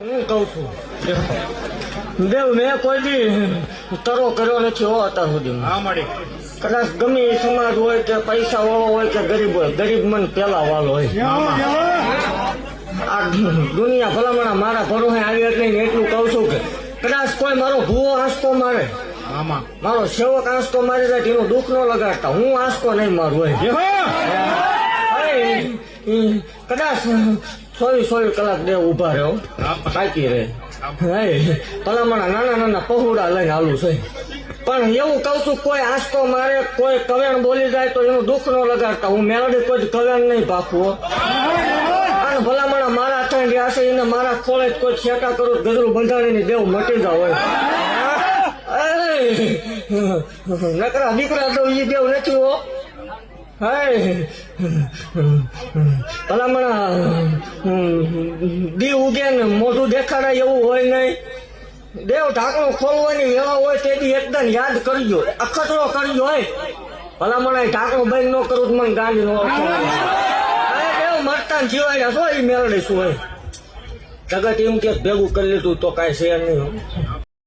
હું કઉ છું દેવ મેં કોઈ દી તરો કર્યો નથી હો અત્યાર સુધી. કદાચ ગમે એ સમાજ હોય કે પૈસા વાળો હોય કે ગરીબ હોય, ગરીબ મન પેલા વાળો હોય. આ દુનિયા ભલામણા મારા ભરોસે આવી એટલે એટલું કઉ છું કે કદાચ કોઈ મારો ભૂવો આંસકો મારે, મારો સેવક આંસકો મારી જાય એનું દુઃખ ન લગાડતા, હું આંસકો નહીં મારું હોય. કદાચ 24 કલાક દેવ ઉભા રહ્યો તાકી રહે. ભલામણા નાના નાના પહોળા લઈને આવું છે. પણ એવું કઉ છું કોઈ આંસકો મારે, કોઈ કવેણ બોલી જાય તો એનું દુઃખ ન લગાડતા, હું મેળવી કોઈ કવેણ નહીં પાકું. અને ભલામણા મારા ત્રણ રહ્યા છે એને મારા ખોળે જ કોઈ છેટા કરું ગજરું બંધાણીની દેવ મટી જાવ હોય. નકરા દીકરા તો એ દેવ નથી હો. ભલામણા દી ઉગે ને મોઢું દેખાડાય એવું હોય નહીં. દેવ ઢાંકણું ખોલવાની વેળા હોય તેથી એકદમ યાદ કરજો, અખતરો કરજો હોય. ભલામણા ઢાંકણું બંધ ન કરું તો મને ગાંડી નો દેવ મરતા જીવાયા છો એ મેળવીશું હોય. જગત એમ કે ભેગું કરી લીધું તો કાંઈ છે નહીં.